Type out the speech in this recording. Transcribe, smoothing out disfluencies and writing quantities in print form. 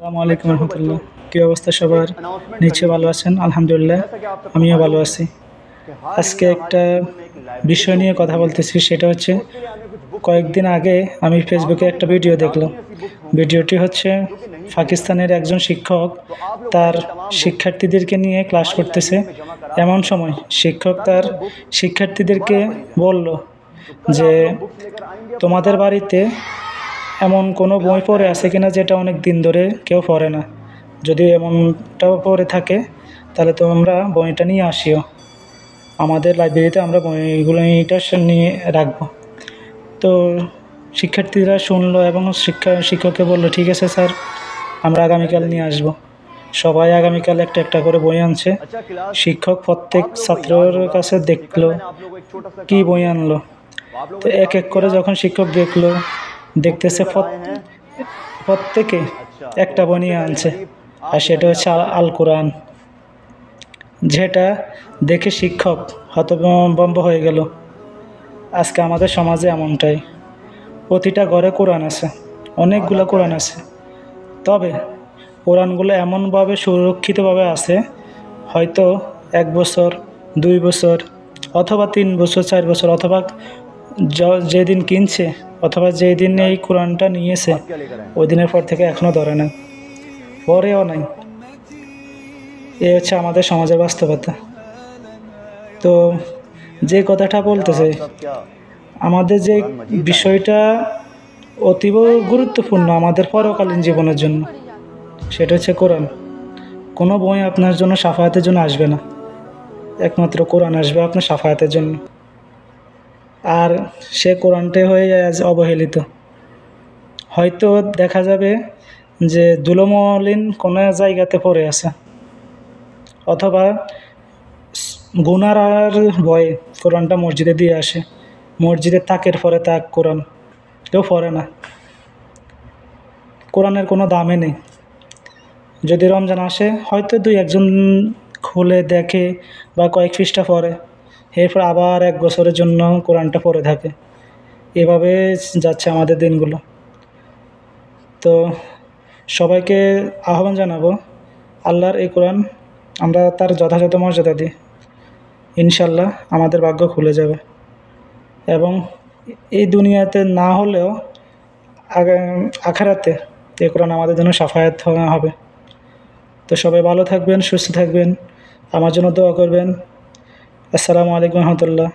আসসালামু আলাইকুম রহমতুল্লাহ। কী অবস্থা সবার? নিশ্চয়ই ভালো আছেন? আলহামদুলিল্লাহ, আমিও ভালো আছি। আজকে একটা বিষয় নিয়ে কথা বলতেছি, সেটা হচ্ছে কয়েকদিন আগে আমি ফেসবুকে একটা ভিডিও দেখলাম। ভিডিওটি হচ্ছে পাকিস্তানের একজন শিক্ষক তার শিক্ষার্থীদেরকে নিয়ে ক্লাস করতেছে। এমন সময় শিক্ষক তার শিক্ষার্থীদেরকে বলল যে, তোমাদের বাড়িতে এমন কোনো বই পড়ে আছে কিনা যেটা অনেক দিন ধরে কেউ পড়ে না। যদি এমনটাও পড়ে থাকে তাহলে তোমরা বইটা নিয়ে আসিও, আমাদের লাইব্রেরিতে আমরা বইগুলো নিয়ে রাখবো। তো শিক্ষার্থীরা শুনলো এবং শিক্ষককে বললো, ঠিক আছে স্যার, আমরা আগামীকাল নিয়ে আসব। সবাই আগামীকাল একটা একটা করে বই আনছে। শিক্ষক প্রত্যেক ছাত্রের কাছে দেখলো কি বই আনলো। তো এক এক করে যখন শিক্ষক দেখতেছে প্রত্যেকে একটা বই নিয়ে আনছে, আর সেটা হচ্ছে আল কোরআন। যেটা দেখে শিক্ষক হতভম্ব হয়ে গেল। আজকে আমাদের সমাজে এমনটাই, প্রতিটা ঘরে কোরআন আছে, অনেকগুলো কোরআন আছে, তবে কোরআনগুলো এমনভাবে সুরক্ষিতভাবে আছে, হয়তো 1 বছর, 2 বছর, অথবা 3 বছর, 4 বছর, অথবা যেদিন কিনছে অথবা যেদিন এই কোরআনটা নিয়েছে ওই দিনের পর থেকে এখনও ধরে না, পরেও নাই। এ হচ্ছে আমাদের সমাজের বাস্তবতা। তো যে কথাটা বলতে চাই, আমাদের যে বিষয়টা অতীব গুরুত্বপূর্ণ আমাদের পরকালীন জীবনের জন্য, সেটা হচ্ছে কোরআন। কোনো বই আপনার জন্য শাফায়াতের জন্য আসবে না, একমাত্র কোরআন আসবে আপনার শাফায়াতের জন্য। আর সে কোরআনটাই হয়ে যায় আজ অবহেলিত। হয়তো দেখা যাবে যে ধুলোমলিন কোনো জায়গাতে পড়ে আছে, অথবা গুনার আর ভয়ে কোরআনটা মসজিদে দিয়ে আসে, মসজিদের তাকের পরে তাক কোরআন, কেউ পড়ে না। কোরআনের কোনো দামই নেই। যদি রমজান আসে হয়তো 2-1 জন খুলে দেখে বা কয়েক পৃষ্ঠা পড়ে, এরপর আবার 1 বছরের জন্য কোরআনটা পড়ে থাকে। এভাবে যাচ্ছে আমাদের দিনগুলো। তো সবাইকে আহ্বান জানাবো, আল্লাহর এই কোরআন আমরা তার যথাযথ মর্যাদা দিই, ইনশাল্লাহ আমাদের ভাগ্য খুলে যাবে। এবং এই দুনিয়াতে না হলেও আখিরাতে এই কোরআন আমাদের জন্য শাফায়াত হবে। তো সবাই ভালো থাকবেন, সুস্থ থাকবেন, আমার জন্য দোয়া করবেন। আসসালামু আলাইকুম রহমতুল্লাহ।